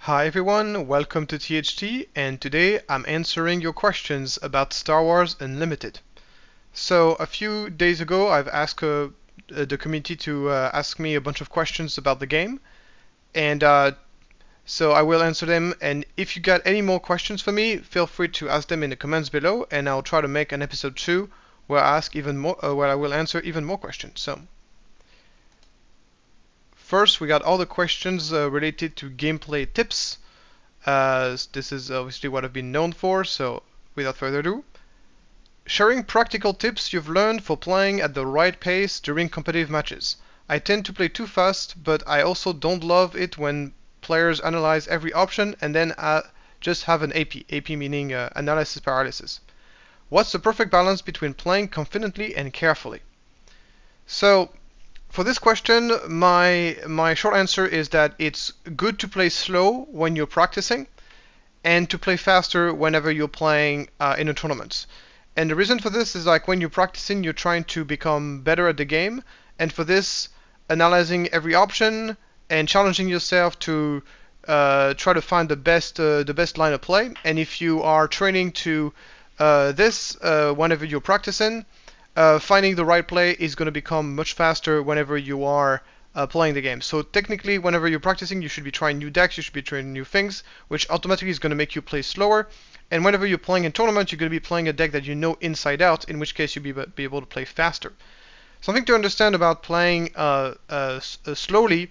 Hi everyone, welcome to THT, and today I'm answering your questions about Star Wars Unlimited. So a few days ago I've asked the community to ask me a bunch of questions about the game, and so I will answer them, and if you got any more questions for me, feel free to ask them in the comments below, and I'll try to make an episode 2 where I will answer even more questions. So first we got all the questions related to gameplay tips. This is obviously what I've been known for, so without further ado, sharing practical tips you've learned for playing at the right pace during competitive matches. I tend to play too fast, but I also don't love it when players analyze every option and then just have an AP. AP meaning analysis paralysis. What's the perfect balance between playing confidently and carefully? So for this question, my short answer is that it's good to play slow when you're practicing and to play faster whenever you're playing in a tournament. And the reason for this is like when you're practicing, you're trying to become better at the game, and for this, analyzing every option and challenging yourself to try to find the best line of play. And if you are training to this whenever you're practicing, finding the right play is going to become much faster whenever you are playing the game. So technically, whenever you're practicing, you should be trying new decks, you should be trying new things, which automatically is going to make you play slower. And whenever you're playing in tournament, you're going to be playing a deck that you know inside out, in which case you'll be able to play faster. Something to understand about playing slowly,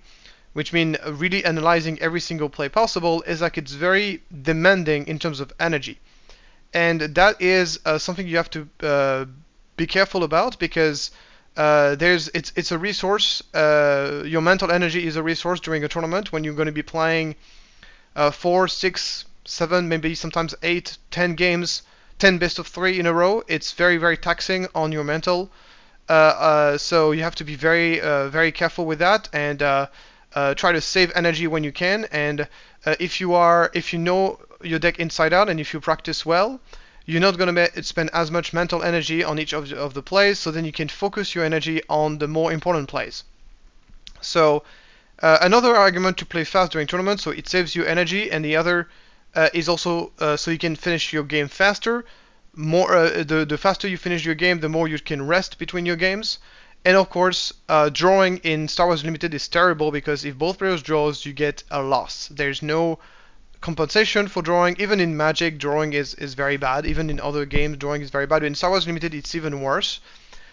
which means really analyzing every single play possible, is like it's very demanding in terms of energy. And that is something you have to be careful about, because it's a resource. Your mental energy is a resource during a tournament when you're going to be playing 4, 6, 7, maybe sometimes 8, 10 games, 10 best of 3 in a row. It's very, very taxing on your mental. So you have to be very careful with that, and try to save energy when you can. And if you know your deck inside out and if you practice well, you're not going to spend as much mental energy on each of the plays, so then you can focus your energy on the more important plays. So another argument to play fast during tournaments, so it saves you energy, and the other is also so you can finish your game faster. The faster you finish your game, the more you can rest between your games. And of course, drawing in Star Wars Limited is terrible, because if both players draws, you get a loss. There's no compensation for drawing. Even in Magic, drawing is very bad. Even in other games, drawing is very bad. In Star Wars Limited, it's even worse.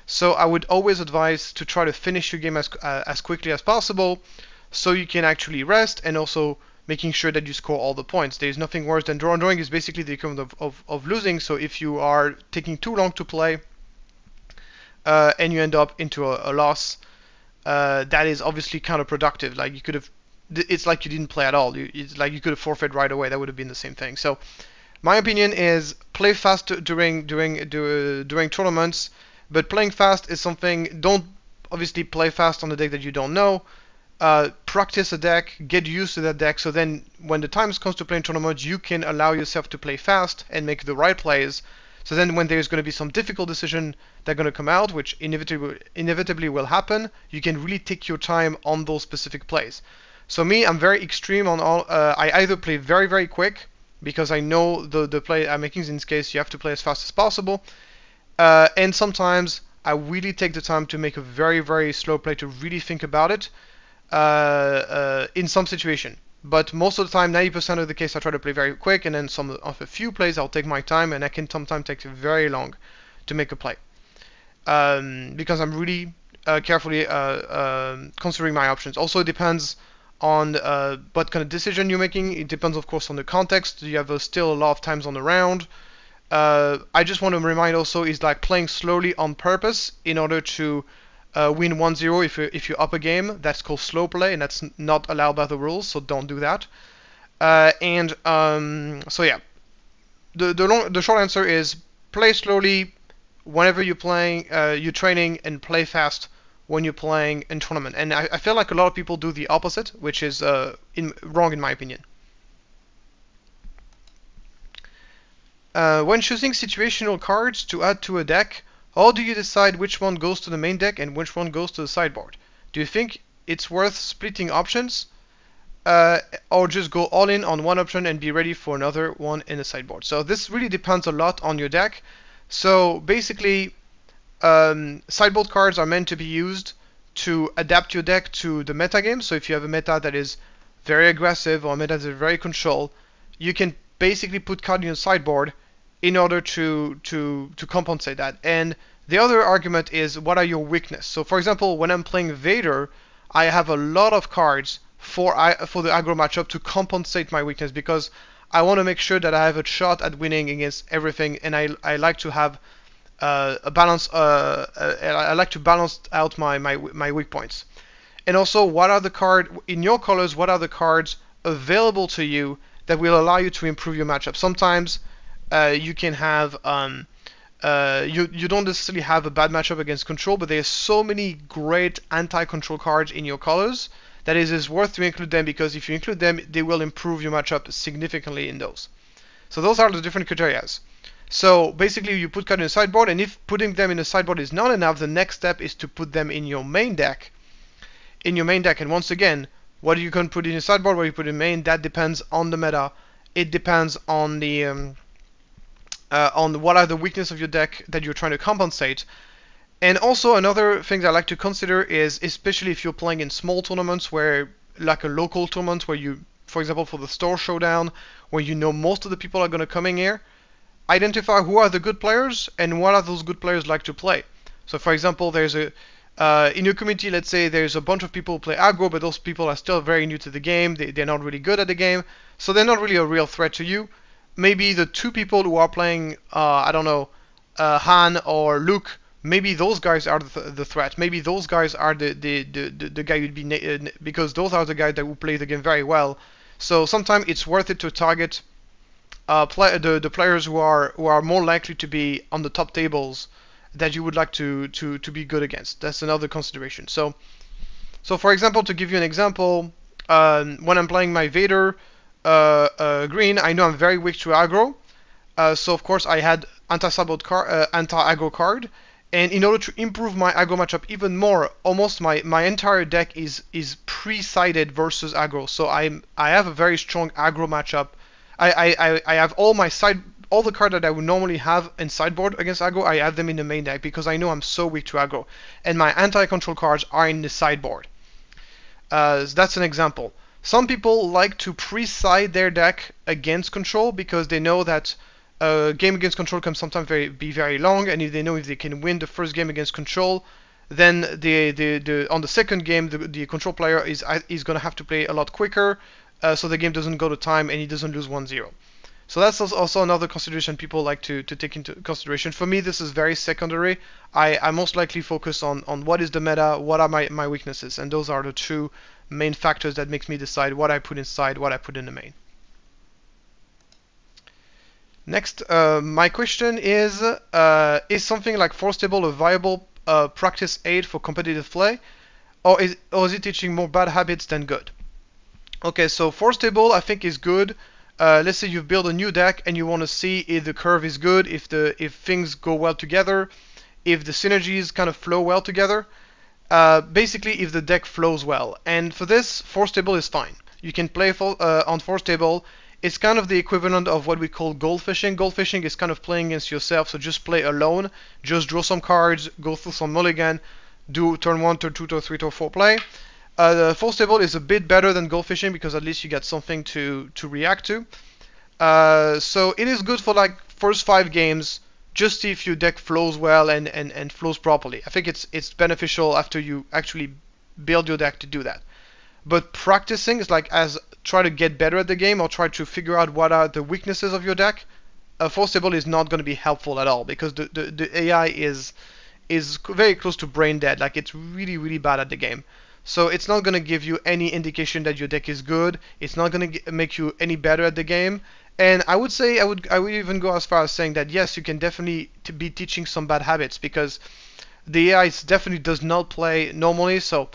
So I would always advise to try to finish your game as quickly as possible, so you can actually rest, and also making sure that you score all the points. There's nothing worse than drawing. Drawing is basically the equivalent of losing. So if you are taking too long to play and you end up into a loss, that is obviously counterproductive. Like it's like you didn't play at all. It's like you could have forfeited right away. That would have been the same thing. So my opinion is play fast during tournaments, but playing fast is something. Don't obviously play fast on a deck that you don't know. Practice a deck, get used to that deck, so then when the time comes to play in tournaments, you can allow yourself to play fast and make the right plays. So then when there's going to be some difficult decision that are going to come out, which inevitably will happen, you can really take your time on those specific plays. So me, I'm very extreme on all. I either play very quick, because I know the play I'm making. In this case, you have to play as fast as possible, and sometimes I really take the time to make a very slow play to really think about it in some situation. But most of the time, 90% of the case, I try to play very quick, and then some of a few plays I'll take my time, and I can sometimes take very long to make a play, because I'm really carefully considering my options. Also, it depends on what kind of decision you're making. It depends, of course, on the context. You have still a lot of times on the round. I just want to remind also is like playing slowly on purpose in order to win 1-0 if you're up a game. That's called slow play, and that's not allowed by the rules, so don't do that. So yeah, the short answer is play slowly whenever you're playing, you're training, and play fast when you're playing in tournament. And I feel like a lot of people do the opposite, which is wrong in my opinion. When choosing situational cards to add to a deck, how do you decide which one goes to the main deck and which one goes to the sideboard? Do you think it's worth splitting options? or just go all in on one option and be ready for another one in the sideboard. So this really depends a lot on your deck. So basically, sideboard cards are meant to be used to adapt your deck to the metagame. So if you have a meta that is very aggressive or a meta that is very control, you can basically put cards in your sideboard in order to compensate that. And the other argument is, what are your weaknesses? So for example, when I'm playing Vader, I have a lot of cards for the aggro matchup to compensate my weakness, because I want to make sure that I have a shot at winning against everything, and I like to have a balance. I like to balance out my weak points. And also, what are the cards in your colors? What are the cards available to you that will allow you to improve your matchup? Sometimes you can have you don't necessarily have a bad matchup against control, but there's so many great anti-control cards in your colors that it is worth to include them, because if you include them, they will improve your matchup significantly in those. So those are the different criteria. So basically, you put cards in the sideboard, and if putting them in the sideboard is not enough, the next step is to put them in your main deck. And once again, what you can put in your sideboard, what you put in main, that depends on the meta. It depends on the on what are the weaknesses of your deck that you're trying to compensate. And also another thing that I like to consider is, especially if you're playing in small tournaments, where like a local tournament where you, for example, for the store showdown, where you know most of the people are going to come in here, identify who are the good players and what are those good players like to play. So for example, there's a in your community, let's say there's a bunch of people who play aggro, but those people are still very new to the game. They're not really good at the game, so they're not really a real threat to you. Maybe the two people who are playing, I don't know, Han or Luke, maybe those guys are the threat. Maybe those guys are the guy you'd be, because those are the guys that will play the game very well. So sometimes it's worth it to target the players who are more likely to be on the top tables that you would like to be good against. That's another consideration. So for example, to give you an example, when I'm playing my Vader green, I know I'm very weak to aggro. So of course I had anti-aggro card, and in order to improve my aggro matchup even more, almost my entire deck is pre-sided versus aggro. So I have a very strong aggro matchup. I have all the cards that I would normally have in sideboard against aggro, I have them in the main deck, because I know I'm so weak to aggro, and my anti-control cards are in the sideboard. That's an example. Some people like to pre-side their deck against control, because they know that game against control can sometimes be very long, and if they know if they can win the first game against control, then on the second game the control player is going to have to play a lot quicker, so the game doesn't go to time and he doesn't lose 1-0. So that's also another consideration people like to take into consideration. For me, this is very secondary. I most likely focus on what is the meta, what are my weaknesses, and those are the two main factors that makes me decide what I put inside, what I put in the main. Next, my question is something like Force Table a viable practice aid for competitive play, or is it teaching more bad habits than good? Okay, so Force Table I think is good. Let's say you've built a new deck and you want to see if the curve is good, if things go well together, if the synergies kind of flow well together. Basically, if the deck flows well. And for this, Force Table is fine. You can play on Force Table. It's kind of the equivalent of what we call gold fishing. Gold fishing is kind of playing against yourself, so just play alone. Just draw some cards, go through some mulligan, do turn 1, turn 2, turn 3, turn 4 play. The Force Table is a bit better than gold fishing, because at least you get something to react to. So it is good for like first 5 games, just see if your deck flows well and flows properly. I think it's beneficial after you actually build your deck to do that. But practicing is like try to get better at the game, or try to figure out what are the weaknesses of your deck. Force Table is not going to be helpful at all, because the AI is very close to brain dead. Like, it's really bad at the game. So it's not going to give you any indication that your deck is good. It's not going to make you any better at the game. And I would say I would even go as far as saying that yes, you can definitely be teaching some bad habits, because the AI definitely does not play normally. So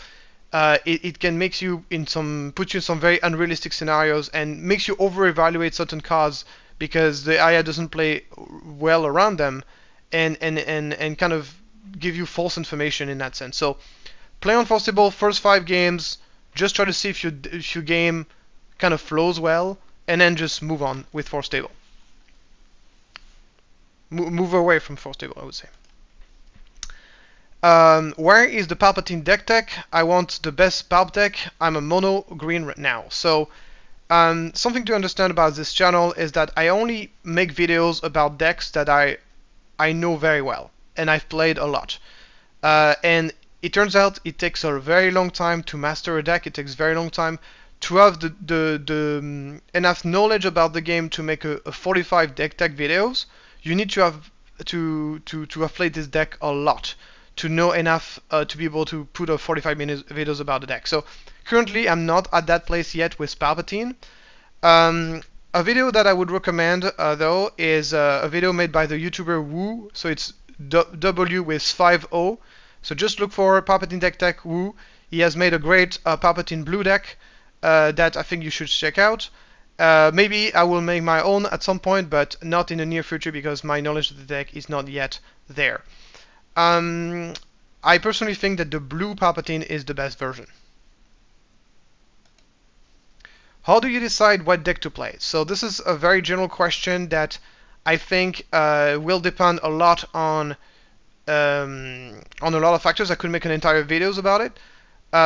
it can put you in some very unrealistic scenarios, and makes you over-evaluate certain cards because the AI doesn't play well around them, and kind of give you false information in that sense. So play on Force Table first 5 games. Just try to see if your game kind of flows well, and then just move on with force table. Move away from force table, I would say. Where is the Palpatine deck tech? I want the best Palp deck. I'm a mono green right now. So something to understand about this channel is that I only make videos about decks that I know very well and I've played a lot. And it turns out it takes a very long time to master a deck. It takes a very long time to have the enough knowledge about the game to make a 45 deck tech videos. You need to have played this deck a lot to know enough to be able to put a 45-minute videos about the deck. So currently I'm not at that place yet with Palpatine. A video that I would recommend though is a video made by the YouTuber Woo. So it's W with 5 O. So just look for Palpatine deck tech Woo. He has made a great Palpatine blue deck that I think you should check out. Maybe I will make my own at some point, but not in the near future because my knowledge of the deck is not yet there. I personally think that the blue Palpatine is the best version. How do you decide what deck to play? So this is a very general question that I think will depend a lot on a lot of factors. I could make an entire videos about it.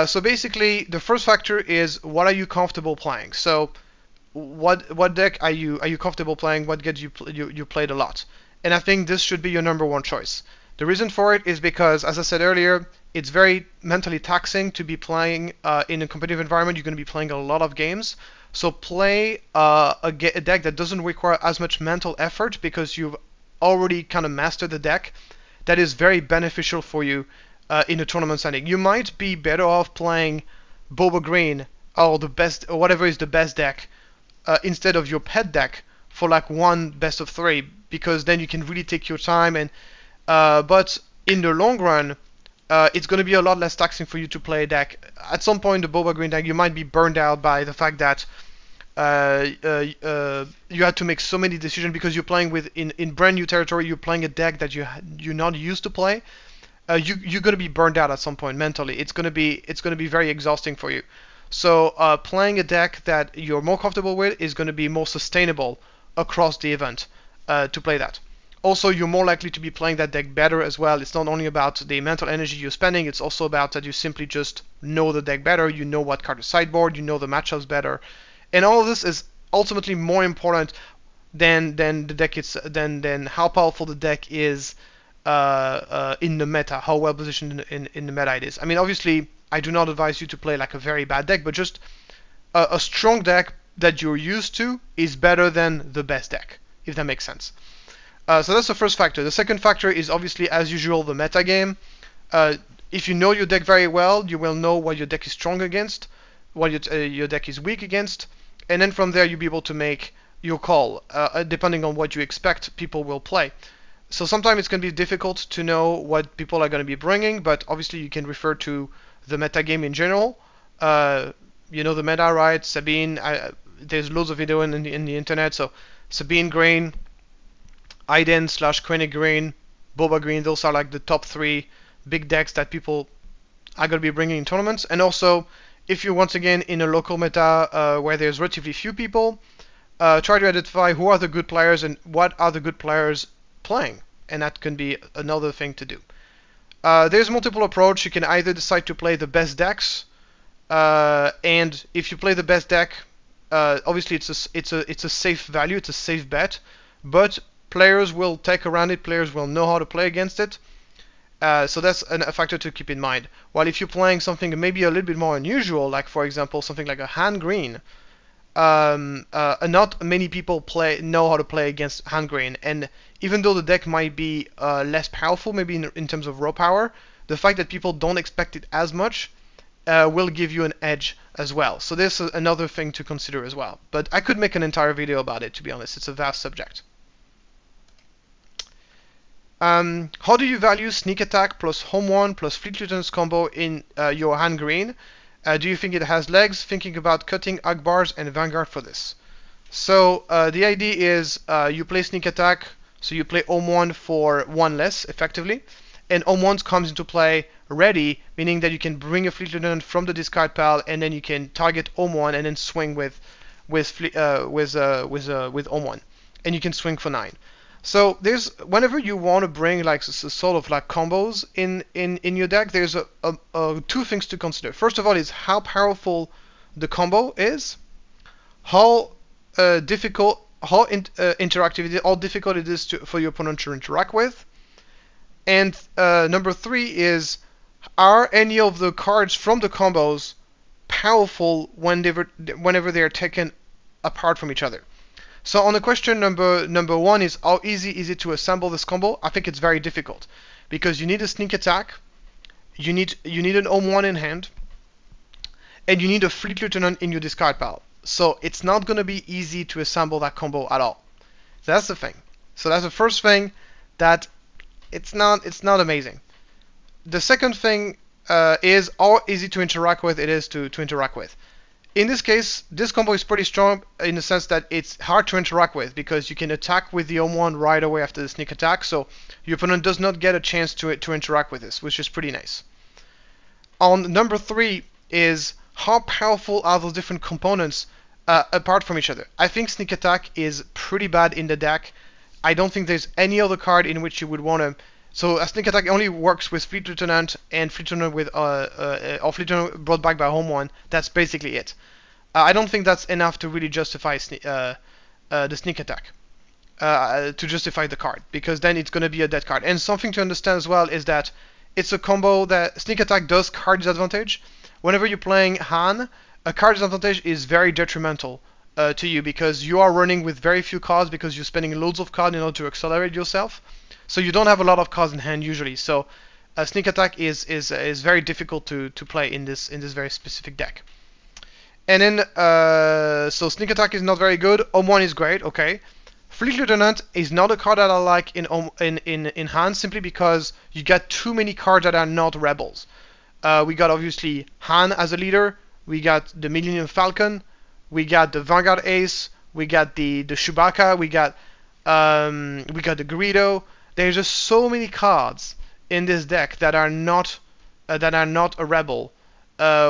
So basically, the first factor is what are you comfortable playing? So what deck are you comfortable playing? What deck you played a lot? And I think this should be your number one choice. The reason for it is because, as I said earlier, it's very mentally taxing to be playing in a competitive environment. You're going to be playing a lot of games. So play a deck that doesn't require as much mental effort because you've already kind of mastered the deck. That is very beneficial for you in a tournament setting. You might be better off playing Boba Green or the best, or whatever is the best deck instead of your pet deck for like one best of 3, because then you can really take your time. And but in the long run, it's going to be a lot less taxing for you to play a deck. At some point, the Boba Green deck, you might be burned out by the fact that you had to make so many decisions because you're playing in brand new territory. You're playing a deck that you're not used to play. You're going to be burned out at some point mentally. It's going to be very exhausting for you. So playing a deck that you're more comfortable with is going to be more sustainable across the event to play that. Also, you're more likely to be playing that deck better as well. It's not only about the mental energy you're spending, it's also about that you simply just know the deck better, you know what card to sideboard, you know the matchups better. And all of this is ultimately more important than the deck than how powerful the deck is in the meta, how well positioned in the meta it is. I mean, obviously, I do not advise you to play like a very bad deck, but just a strong deck that you're used to is better than the best deck, if that makes sense. So that's the first factor. The second factor is obviously, as usual, the metagame. If you know your deck very well, you will know what your deck is strong against, what your deck is weak against, and then from there you'll be able to make your call, depending on what you expect people will play. So sometimes it's going to be difficult to know what people are going to be bringing, but obviously you can refer to the metagame in general. You know the meta, right? Sabine, there's loads of video in the internet, so Sabine Green, Iden / Koenig Green, Boba Green, those are like the top 3 big decks that people are going to be bringing in tournaments. And also, if you're once again in a local meta where there's relatively few people, try to identify who are the good players and what are the good players playing. And that can be another thing to do. There's multiple approach. You can either decide to play the best decks, and if you play the best deck, obviously it's a safe value, it's a safe bet, but players will take around it, players will know how to play against it. So that's a factor to keep in mind. While if you're playing something maybe a little bit more unusual, like for example something like a hand green, not many people know how to play against hand green, and even though the deck might be less powerful, maybe in terms of raw power, the fact that people don't expect it as much will give you an edge as well. So this is another thing to consider as well. But I could make an entire video about it, to be honest. It's a vast subject. How do you value sneak attack plus home 1 plus fleet lieutenant's combo in your hand green? Do you think it has legs? Thinking about cutting Akbars and Vanguard for this. So the idea is you play sneak attack, so you play home 1 for 1 less effectively, and home 1 comes into play ready, meaning that you can bring a fleet lieutenant from the discard pile and then you can target home 1 and then swing with with O1, and you can swing for 9. So there's whenever you want to bring like sort of like combos in your deck, there's two things to consider. First of all is how powerful the combo is, how difficult, how interactive, how difficult it is for your opponent to interact with, and number 3 is, are any of the cards from the combos powerful whenever they are taken apart from each other. So on the question number 1 is how easy is it to assemble this combo? I think it's very difficult because you need a sneak attack, you need an O1 in hand, and you need a Fleet Lieutenant in your discard pile. So it's not going to be easy to assemble that combo at all. So that's the thing. So that's the first thing, that it's not amazing. The second thing is how easy to interact with it is to interact with. In this case, this combo is pretty strong in the sense that it's hard to interact with because you can attack with the O1 right away after the sneak attack, so your opponent does not get a chance to interact with this, which is pretty nice. On number 3 is how powerful are those different components apart from each other. I think sneak attack is pretty bad in the deck. I don't think there's any other card in which you would want to. So a sneak attack only works with Fleet Lieutenant and Fleet Lieutenant with or Fleet Lieutenant brought back by home 1. That's basically it. I don't think that's enough to really justify the sneak attack, to justify the card, because then it's going to be a dead card. And something to understand as well is that it's a combo that sneak attack does card disadvantage. Whenever you're playing Han, a card disadvantage is very detrimental to you because you are running with very few cards because you're spending loads of cards in order to accelerate yourself. So you don't have a lot of cards in hand usually. So sneak attack is very difficult to play in this very specific deck. And then so sneak attack is not very good. O1 is great. Okay. Fleet Lieutenant is not a card that I like in hand simply because you get too many cards that are not rebels. We got obviously Han as a leader. We got the Millennium Falcon. We got the Vanguard Ace. We got the Chewbacca. We got the Greedo. There's just so many cards in this deck that are not a rebel,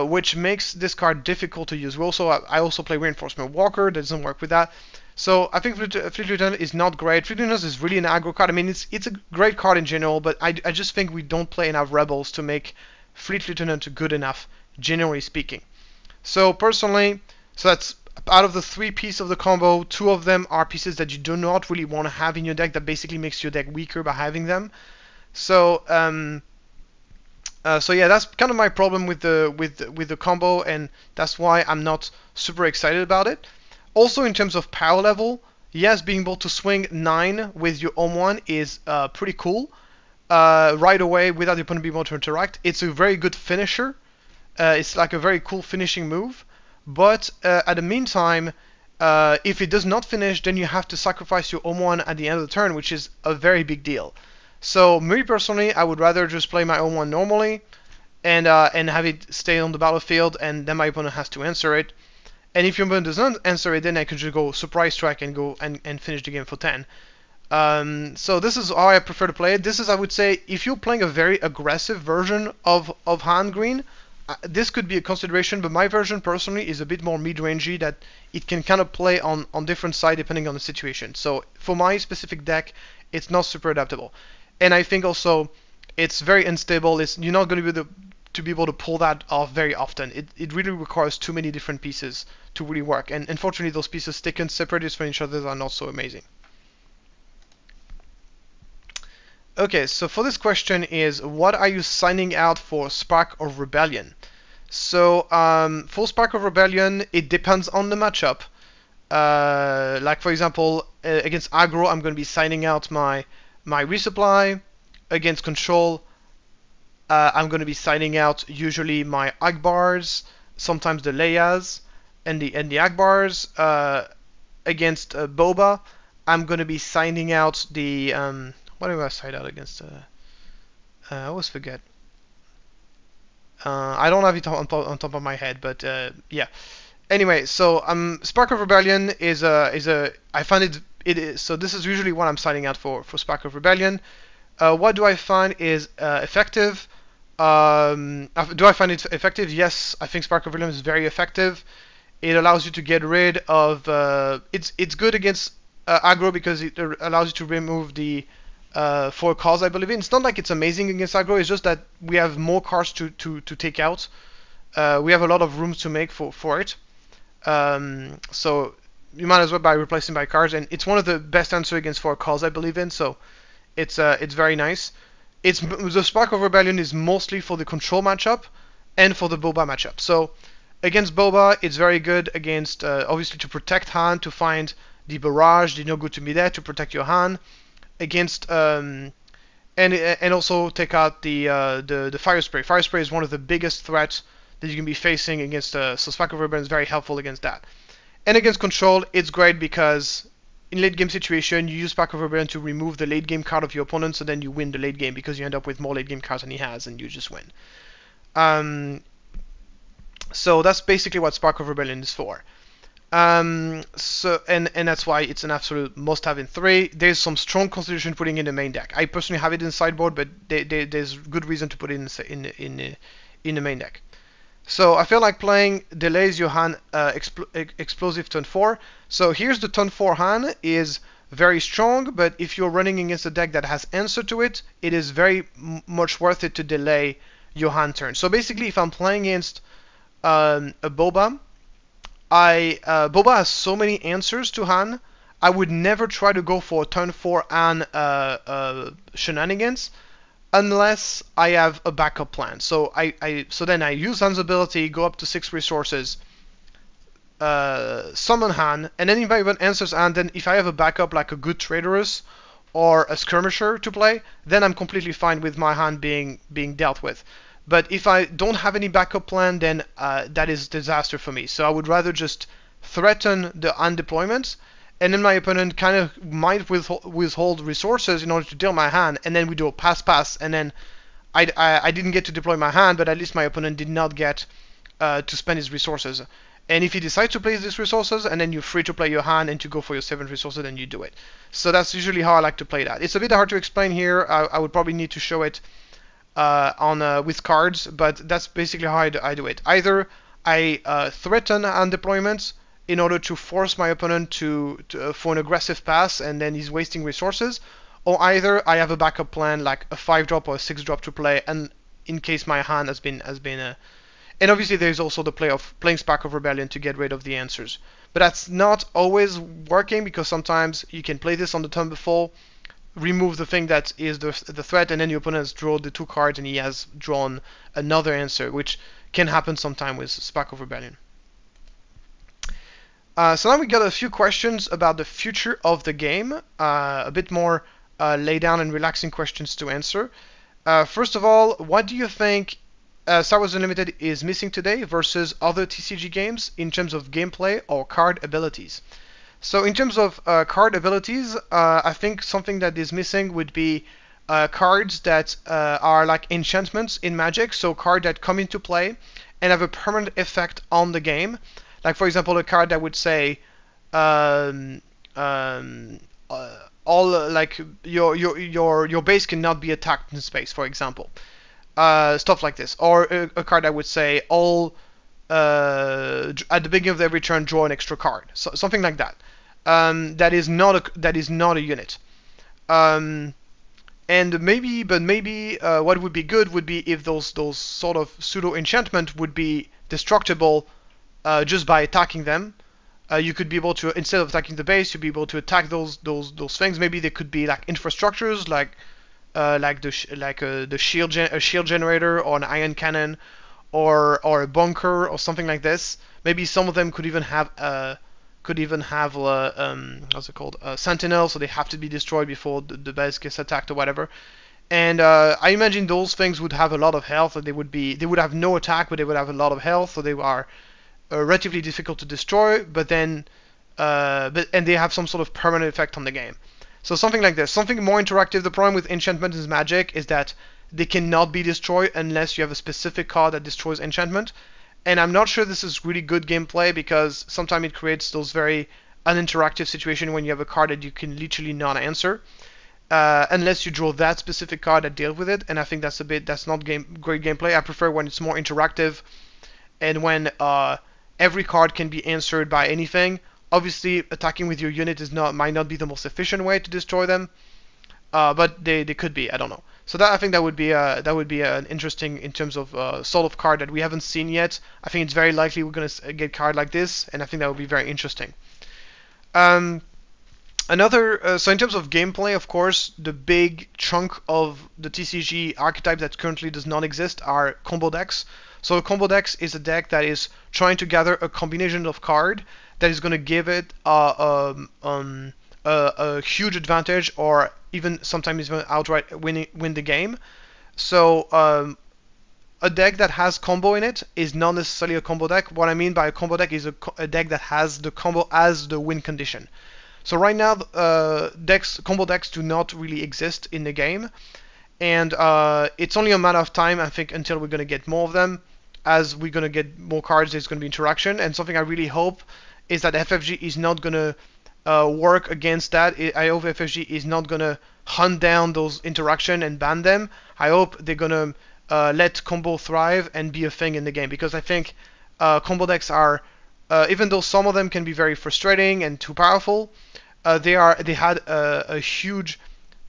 which makes this card difficult to use. I also play Reinforcement Walker. That doesn't work with that. So I think Fleet Lieutenant is not great. Fleet Lieutenant is really an aggro card. I mean, it's a great card in general, but I just think we don't play enough rebels to make Fleet Lieutenant good enough, generally speaking. So personally, that's out of the 3 pieces of the combo, 2 of them are pieces that you do not really want to have in your deck. That basically makes your deck weaker by having them. So so yeah, that's kind of my problem with the combo, and that's why I'm not super excited about it. Also, in terms of power level, yes, being able to swing 9 with your O1 is pretty cool. Right away without the opponent being able to interact. It's a very good finisher. It's like a very cool finishing move. But at the meantime, if it does not finish, then you have to sacrifice your O1 at the end of the turn, which is a very big deal. So me personally, I would rather just play my O1 normally and have it stay on the battlefield, and then my opponent has to answer it. And if your opponent doesn't answer it, then I can just go surprise strike and go and finish the game for 10. So this is how I prefer to play it. This is, I would say, if you're playing a very aggressive version of Han Green, this could be a consideration, but my version personally is a bit more mid-rangey, that it can kind of play on different sides depending on the situation. So for my specific deck, it's not super adaptable. And I think also it's very unstable. You're not going to be able to pull that off very often. It really requires too many different pieces to really work. And unfortunately, those pieces taken separately from each other are not so amazing. Okay, so for this question is, what are you signing out for Spark of Rebellion? So for Spark of Rebellion, it depends on the matchup. Like for example, against aggro, I'm going to be signing out my resupply. Against control, I'm going to be signing out usually my Akbars, sometimes the Leias, and the Akbars. Against Boba, I'm going to be signing out the what do I side out against? I always forget. I don't have it on top of my head, but yeah. Anyway, so Spark of Rebellion is a I find it is, so this is usually what I'm signing out for Spark of Rebellion. What do I find is effective? Do I find it effective? Yes, I think Spark of Rebellion is very effective. It allows you to get rid of. It's good against aggro because it allows you to remove the 4 cards, I believe. It's not like it's amazing against aggro. It's just that we have more cards to take out. We have a lot of rooms to make for it. So you might as well by replacing by cards, and it's one of the best answer against 4 cards, I believe in. So it's very nice. The Spark of Rebellion is mostly for the control matchup and for the Boba matchup. So against Boba, it's very good against obviously to protect Han, to find the barrage, the no good to be there to protect your Han against and also take out the fire spray. Fire spray is one of the biggest threats that you can be facing against. So Spark of Rebellion is very helpful against that. And against control, it's great because in late game situation, you use Spark of Rebellion to remove the late game card of your opponent, so then you win the late game because you end up with more late game cards than he has, and you just win. So that's basically what Spark of Rebellion is for. So and that's why it's an absolute must-have in 3. There's some strong consideration putting in the main deck. I personally have it in sideboard, but there's good reason to put it in the main deck. So I feel like playing delays your Han explosive turn 4. So here's the turn 4 Han is very strong, but if you're running against a deck that has answer to it, it is very much worth it to delay your Han turn. So basically, if I'm playing against a Boba, Boba has so many answers to Han. I would never try to go for a turn 4 Han shenanigans unless I have a backup plan. So then I use Han's ability, go up to 6 resources, summon Han, and then if I even answers Han, then if I have a backup like a good Traitorous or a Skirmisher to play, then I'm completely fine with my Han being dealt with. But if I don't have any backup plan, then that is disaster for me. So I would rather just threaten the Han deployments, and then my opponent kind of might withhold resources in order to deal my hand, and then we do a pass, and then I didn't get to deploy my hand, but at least my opponent did not get to spend his resources. And if he decides to place these resources, and then you're free to play your hand and to go for your 7 resources, then you do it. So that's usually how I like to play that. It's a bit hard to explain here. I would probably need to show it with cards, but that's basically how I do it. Either I threaten hand deployments in order to force my opponent for an aggressive pass, and then he's wasting resources, or either I have a backup plan like a 5-drop or a 6-drop to play, and in case my hand has been and obviously there's also the play of playing Spark of Rebellion to get rid of the answers. But that's not always working, because sometimes you can play this on the turn before, remove the thing that is the threat, and then your opponent has drawn the 2 cards and he has drawn another answer, which can happen sometime with Spark of Rebellion. So now we got a few questions about the future of the game, a bit more lay down and relaxing questions to answer. First of all, what do you think Star Wars Unlimited is missing today versus other TCG games in terms of gameplay or card abilities? So in terms of card abilities, I think something that is missing would be cards that are like enchantments in Magic, so cards that come into play and have a permanent effect on the game. Like, for example, a card that would say all like your base cannot be attacked in space, for example. Stuff like this, or a card that would say all at the beginning of every turn draw an extra card, so something like that. That is not a unit. And maybe what would be good would be if those sort of pseudo enchantment would be destructible just by attacking them. You could be able to, instead of attacking the base, you'd be able to attack those things. Maybe they could be like infrastructures, like the shield generator, or an ion cannon, or a bunker, or something like this. Maybe some of them could even have what's it called, sentinel, so they have to be destroyed before the base gets attacked or whatever. And I imagine those things would have a lot of health. They would have no attack, but they would have a lot of health. So they are relatively difficult to destroy, but then and they have some sort of permanent effect on the game. So something like this, something more interactive. The problem with enchantments in Magic is that they cannot be destroyed unless you have a specific card that destroys enchantment. And I'm not sure this is really good gameplay, because sometimes it creates those very uninteractive situations when you have a card that you can literally not answer, unless you draw that specific card that deals with it. And I think that's not great gameplay. I prefer when it's more interactive, and when every card can be answered by anything. Obviously, attacking with your unit might not be the most efficient way to destroy them, but they could be. I don't know. So I think that would be an interesting in terms of sort of card that we haven't seen yet. I think it's very likely we're gonna get card like this, and I think that would be very interesting. Um, so in terms of gameplay, of course, the big chunk of the TCG archetype that currently does not exist are combo decks. So a combo deck is a deck that is trying to gather a combination of card that is going to give it a huge advantage, or even sometimes even outright win the game. So a deck that has combo in it is not necessarily a combo deck. What I mean by a combo deck is a deck that has the combo as the win condition. So right now, combo decks do not really exist in the game, and it's only a matter of time, I think, until we're going to get more of them. As we're going to get more cards, there's going to be interaction, and something I really hope is that FFG is not going to work against that. I hope FFG is not going to hunt down those interaction and ban them. I hope they're going to let combo thrive and be a thing in the game, because I think combo decks are, even though some of them can be very frustrating and too powerful, they had a huge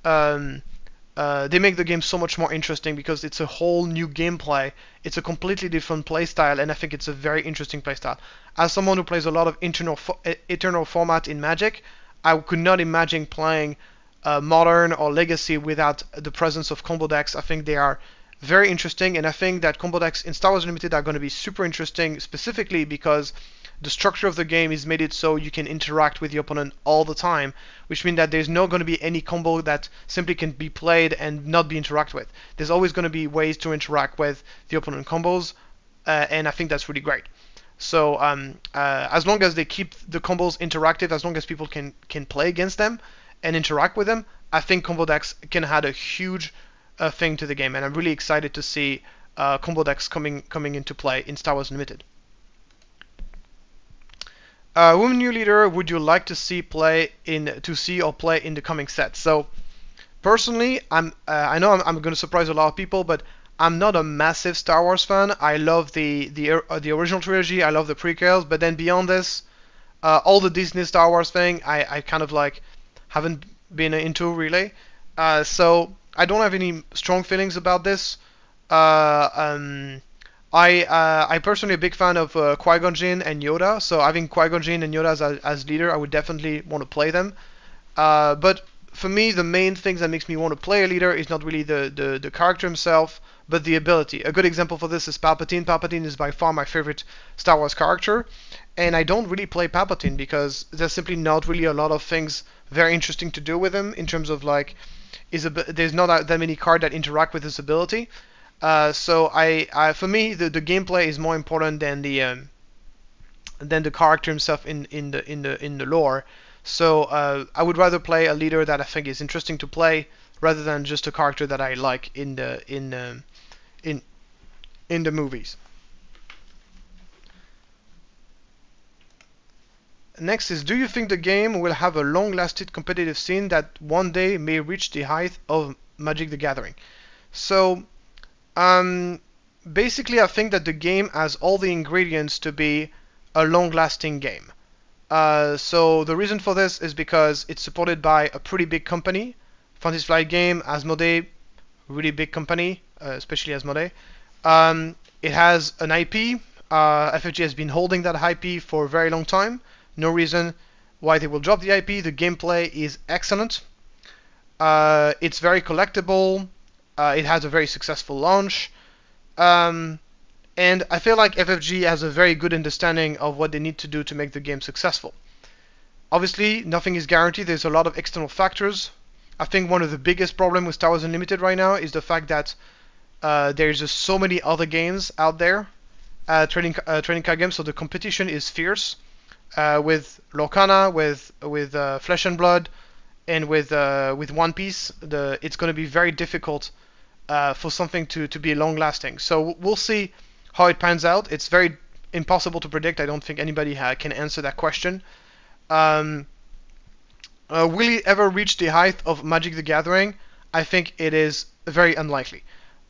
they make the game so much more interesting because it's a whole new gameplay. It's a completely different playstyle, and I think it's a very interesting playstyle. As someone who plays a lot of eternal format in Magic, I could not imagine playing Modern or Legacy without the presence of combo decks. I think they are very interesting, and I think that combo decks in Star Wars Unlimited are going to be super interesting, specifically because the structure of the game is made it so you can interact with the opponent all the time, which means that there's not going to be any combo that simply can be played and not be interacted with. There's always going to be ways to interact with the opponent combos, and I think that's really great. So as long as they keep the combos interactive, as long as people can play against them and interact with them, I think combo decks can add a huge thing to the game, and I'm really excited to see combo decks coming into play in Star Wars Unlimited. Women new leader would you like to see play in the coming set? So personally, I know I'm going to surprise a lot of people, but I'm not a massive Star Wars fan. I love the original trilogy. I love the prequels, but then beyond this, all the Disney Star Wars thing, I kind of like haven't been into really. So I don't have any strong feelings about this. I personally a big fan of Qui-Gon Jinn and Yoda, so having Qui-Gon Jinn and Yoda as leader, I would definitely want to play them. But for me, the main things that makes me want to play a leader is not really the character himself, but the ability. A good example for this is Palpatine. Palpatine is by far my favorite Star Wars character, and I don't really play Palpatine because there's simply not really a lot of things very interesting to do with him in terms of like, there's not that many cards that interact with his ability. So for me, the gameplay is more important than the character himself in the lore. So I would rather play a leader that I think is interesting to play rather than just a character that I like in the movies. Next is, do you think the game will have a long-lasting competitive scene that one day may reach the height of Magic the Gathering? So basically, I think that the game has all the ingredients to be a long-lasting game. So the reason for this is because it's supported by a pretty big company, Fantasy Flight Game, Asmodee, really big company, especially Asmodee. It has an IP. FFG has been holding that IP for a very long time. No reason why they will drop the IP. The gameplay is excellent. It's very collectible. It has a very successful launch. And I feel like FFG has a very good understanding of what they need to do to make the game successful. Obviously, nothing is guaranteed. There's a lot of external factors. I think one of the biggest problems with Star Wars Unlimited right now is the fact that there's just so many other games out there, trading card games, so the competition is fierce. With Lorcana, with Flesh and Blood, and with One Piece, it's going to be very difficult for something to be long-lasting. So we'll see how it pans out. It's very impossible to predict. I don't think anybody can answer that question. Will it ever reach the height of Magic the Gathering? I think it is very unlikely.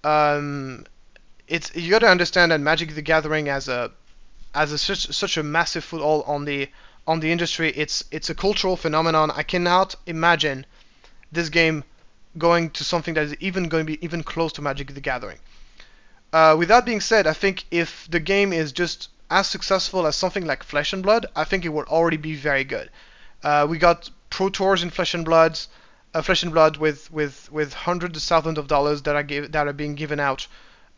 You got to understand that Magic the Gathering as a as such a massive foothold on the industry. It's a cultural phenomenon. I cannot imagine this game going to something that is even going to be even close to Magic the Gathering. With that being said, I think if the game is just as successful as something like Flesh and Blood, I think it would already be very good. We got Pro Tours in Flesh and Blood with hundreds of thousands of dollars that are being given out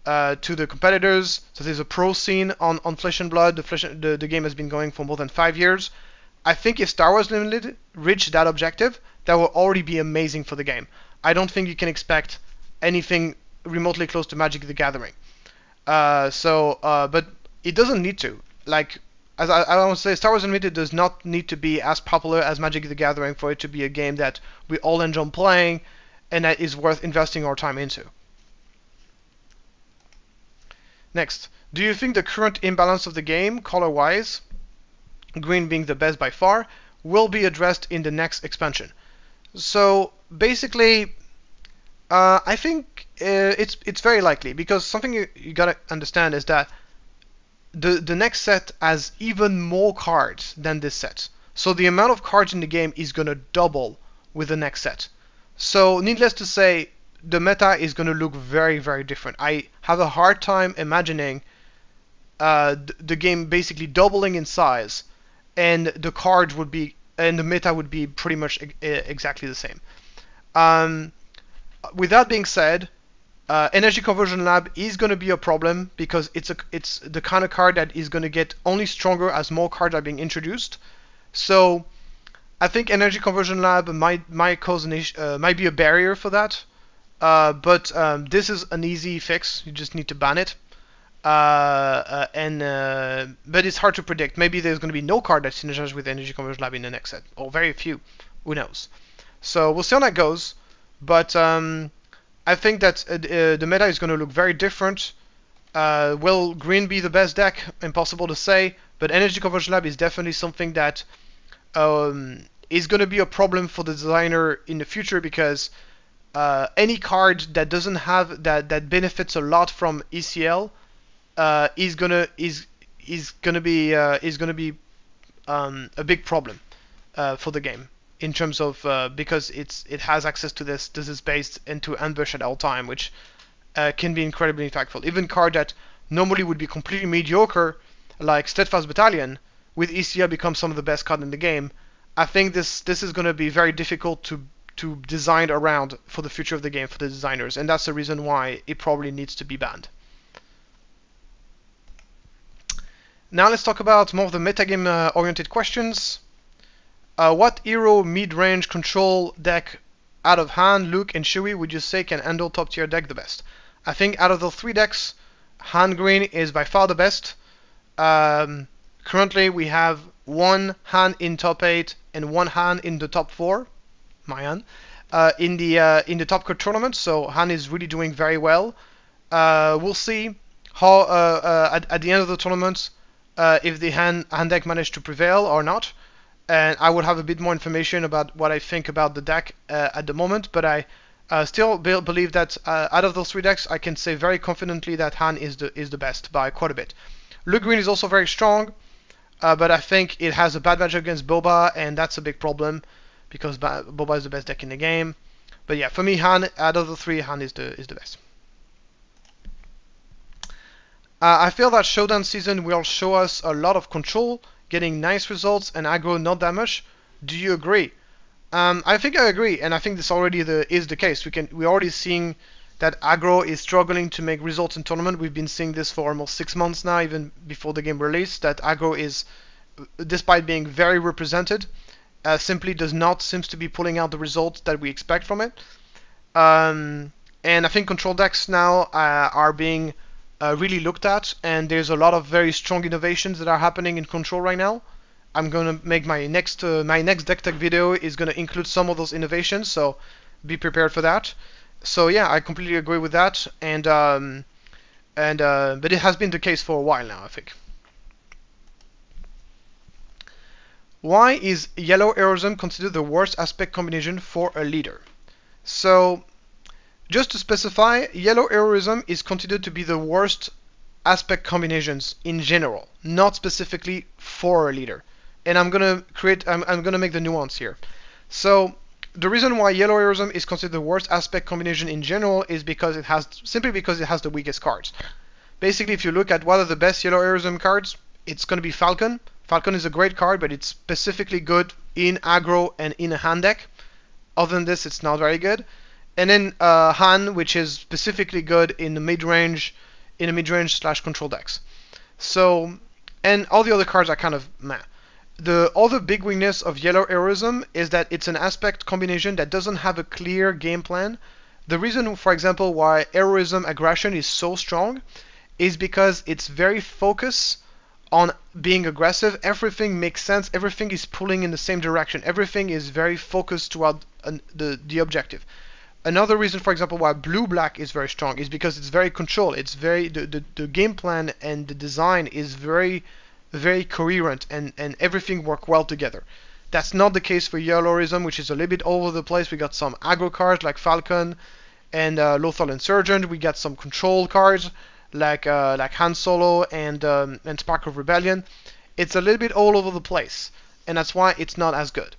to the competitors. So there's a pro scene on Flesh and Blood. The game has been going for more than 5 years. I think if Star Wars Limited reached that objective, that will already be amazing for the game. I don't think you can expect anything remotely close to Magic the Gathering. But it doesn't need to. Like, as I would say, Star Wars Unlimited does not need to be as popular as Magic the Gathering for it to be a game that we all enjoy playing and that is worth investing our time into. Next, do you think the current imbalance of the game, color-wise, green being the best by far, will be addressed in the next expansion? So basically, I think it's very likely, because something you gotta understand is that the next set has even more cards than this set. So the amount of cards in the game is gonna double with the next set. So needless to say, the meta is gonna look very, very different. I have a hard time imagining the game basically doubling in size, and the cards would be, and the meta would be pretty much exactly the same. With that being said, Energy Conversion Lab is going to be a problem because it's the kind of card that is going to get only stronger as more cards are being introduced. So I think Energy Conversion Lab might cause might be a barrier for that. But this is an easy fix. You just need to ban it. But it's hard to predict. Maybe there's going to be no card that synergizes with Energy Conversion Lab in the next set, or very few. Who knows? So we'll see how that goes. But I think that the meta is going to look very different. Will green be the best deck? Impossible to say. But Energy Conversion Lab is definitely something that is going to be a problem for the designer in the future, because any card that doesn't have that benefits a lot from ECL is gonna be a big problem for the game, in terms of because it has access to this is based into ambush at all time, which can be incredibly impactful. Even card that normally would be completely mediocre, like Steadfast Battalion, with ECL becomes some of the best card in the game. I think this is going to be very difficult to design around for the future of the game for the designers, and that's the reason why it probably needs to be banned. Now let's talk about more of the metagame oriented questions. What hero mid-range control deck out of Han, Luke, and Chewie would you say can handle top tier deck the best? I think out of the three decks, Han Green is by far the best. Currently we have one Han in top 8 and one Han in the top 4. My Han. In the top cut tournament, so Han is really doing very well. We'll see how at the end of the tournament if the Han deck managed to prevail or not, and I would have a bit more information about what I think about the deck at the moment. But I still believe that out of those three decks, I can say very confidently that Han is the best by quite a bit. Luke Green is also very strong, but I think it has a bad matchup against Boba, and that's a big problem, because Boba is the best deck in the game. But yeah, for me, Han, out of the three, Han is the best. I feel that Showdown season will show us a lot of control, getting nice results, and aggro not that much. Do you agree? I think I agree, and I think this already is the case. We're already seeing that aggro is struggling to make results in tournament. We've been seeing this for almost 6 months now, even before the game release, that aggro is, despite being very represented, simply does not seem to be pulling out the results that we expect from it. And I think control decks now are being really looked at, and there's a lot of very strong innovations that are happening in control right now. I'm gonna make my next deck tech video is gonna include some of those innovations, so be prepared for that. So yeah, I completely agree with that, but it has been the case for a while now, I think. Why is yellow heroism considered the worst aspect combination for a leader? So, just to specify, yellow heroism is considered to be the worst aspect combinations in general, not specifically for a leader. And I'm gonna make the nuance here. So the reason why yellow heroism is considered the worst aspect combination in general is because it has the weakest cards. Basically, if you look at what are the best yellow heroism cards, it's gonna be Falcon. Falcon is a great card, but it's specifically good in aggro and in a hand deck. Other than this, it's not very good. And then Han, which is specifically good in the mid-range slash control decks. So, and all the other cards are kind of meh. The other big weakness of yellow heroism is that it's an aspect combination that doesn't have a clear game plan. The reason, for example, why heroism aggression is so strong is because it's very focused on being aggressive. Everything makes sense. Everything is pulling in the same direction. Everything is very focused toward the objective. Another reason, for example, why blue-black is very strong is because it's very controlled. It's very the game plan and the design is very coherent, and everything work well together. That's not the case for yellowism, which is a little bit all over the place. We got some aggro cards like Falcon and Lothal Insurgent. We got some control cards like Han Solo and Spark of Rebellion. It's a little bit all over the place, and that's why it's not as good.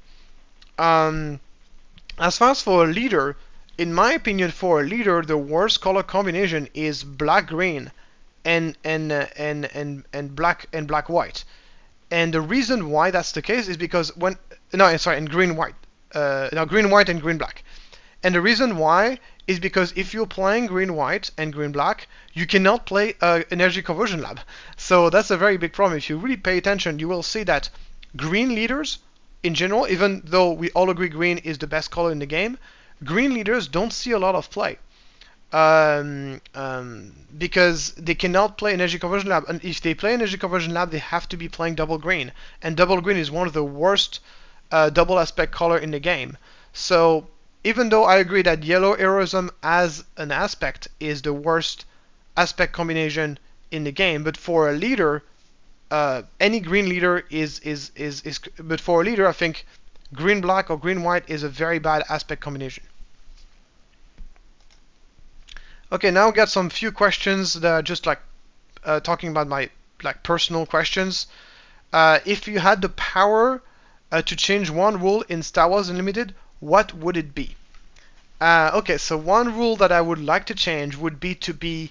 As far as for a leader, in my opinion, for a leader, the worst color combination is black-green and black-white. And the reason why that's the case is because and green-white. Green-white and green-black. And the reason why is because if you're playing green-white and green-black, you cannot play Energy Conversion Lab. So that's a very big problem. If you really pay attention, you will see that green leaders, in general, even though we all agree green is the best color in the game, green leaders don't see a lot of play because they cannot play Energy Conversion Lab, and if they play Energy Conversion Lab, they have to be playing double green, and double green is one of the worst double aspect color in the game. So even though I agree that yellow heroism as an aspect is the worst aspect combination in the game, but for a leader, any green leader but for a leader, I think green-black or green-white is a very bad aspect combination. Okay, now we got some few questions that are just like talking about my personal questions. If you had the power to change one rule in Star Wars Unlimited, what would it be? Okay, so one rule that I would like to change would be to be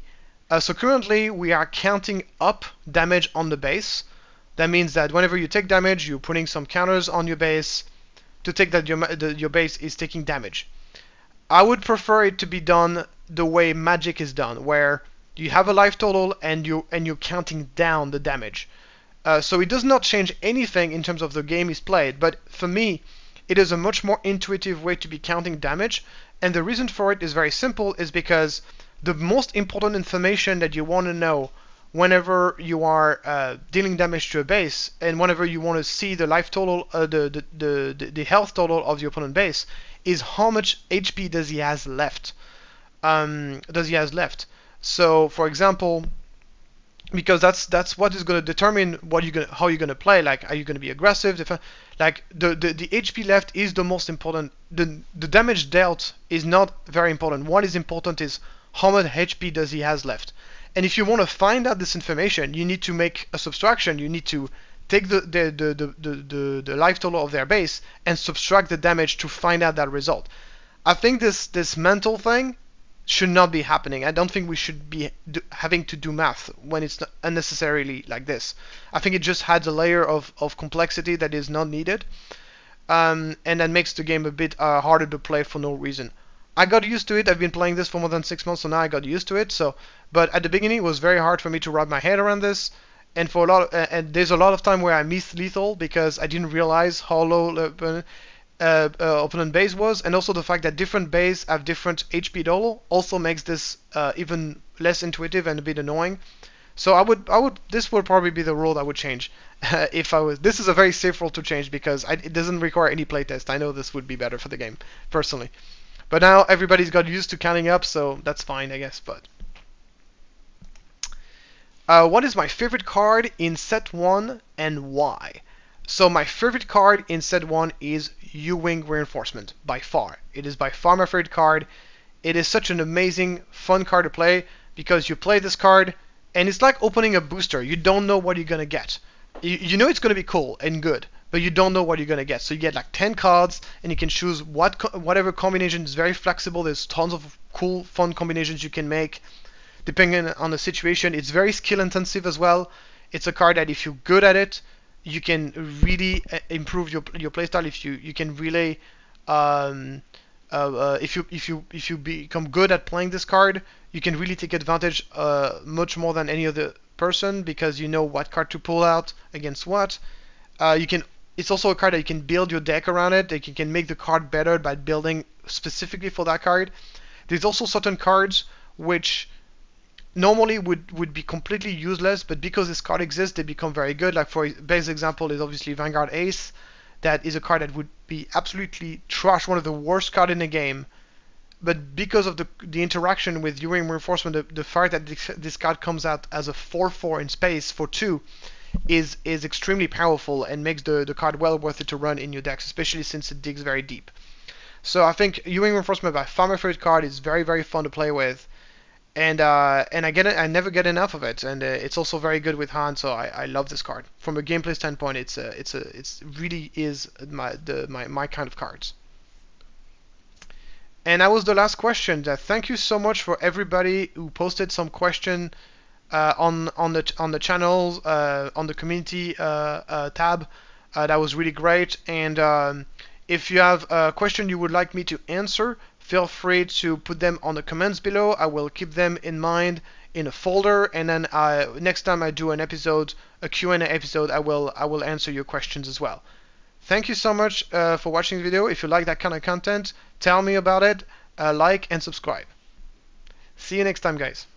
so currently we are counting up damage on the base. That means that whenever you take damage, you're putting some counters on your base to take that your base is taking damage. I would prefer it to be done the way Magic is done, where you have a life total and you're counting down the damage. So it does not change anything in terms of the game is played, but for me, it is a much more intuitive way to be counting damage, and the reason for it is very simple, is because the most important information that you want to know whenever you are dealing damage to a base, and whenever you want to see the life total, the health total of the opponent base, is how much HP does he has left. So, for example, because that's what is going to determine how you're going to play. Like, are you going to be aggressive? Like the HP left is the most important. The damage dealt is not very important. What is important is how much HP does he has left. And if you want to find out this information, you need to make a subtraction. You need to take the life total of their base and subtract the damage to find out that result. I think this mental thing should not be happening. I don't think we should be having to do math when it's not unnecessarily like this. I think it just adds a layer of complexity that is not needed, and that makes the game a bit harder to play for no reason. I got used to it. I've been playing this for more than 6 months, so now I got used to it. But at the beginning, it was very hard for me to wrap my head around this, and and there's a lot of time where I missed lethal because I didn't realize how low the opponent base was, and also the fact that different base have different HP total also makes this even less intuitive and a bit annoying. So this would probably be the rule I would change if I was. This is a very safe rule to change because it doesn't require any playtest. I know this would be better for the game personally. But now everybody's got used to counting up, so that's fine, I guess. But what is my favorite card in set 1 and why? So my favorite card in set 1 is U-Wing Reinforcement, by far. It is by far my favorite card. It is such an amazing, fun card to play because you play this card, And it's like opening a booster. You don't know what you're gonna get. You know it's gonna be cool and good, but you don't know what you're gonna get. So you get like 10 cards, and you can choose whatever combination. Is very flexible. There's tons of cool, fun combinations you can make, depending on the situation. It's very skill intensive as well. It's a card that if you're good at it, you can really improve your playstyle. If you can really if you become good at playing this card, you can really take advantage much more than any other person, because you know what card to pull out against what. You can. It's also a card that you can build your deck around it. That you can make the card better by building specifically for that card. There's also certain cards which normally would be completely useless, but because this card exists, they become very good. Like for best example is obviously Vanguard Ace. That is a card that would be absolutely trash, one of the worst cards in the game. But because of the interaction with Ewing Reinforcement, the fact that this card comes out as a 4/4 in space for 2 is extremely powerful and makes the card well worth it to run in your decks, especially since it digs very deep. So I think Ewing Reinforcement by far my favorite card. Is very, very fun to play with. And I never get enough of it, and it's also very good with hand. So I love this card. From a gameplay standpoint, it's really is my kind of cards. And that was the last question. Thank you so much for everybody who posted some question on the channels, on the community tab. That was really great. And if you have a question you would like me to answer, feel free to put them on the comments below. I will keep them in mind in a folder, and then next time I do an episode, a Q&A episode, I will answer your questions as well. Thank you so much for watching the video. If you like that kind of content, tell me about it, like and subscribe. See you next time, guys.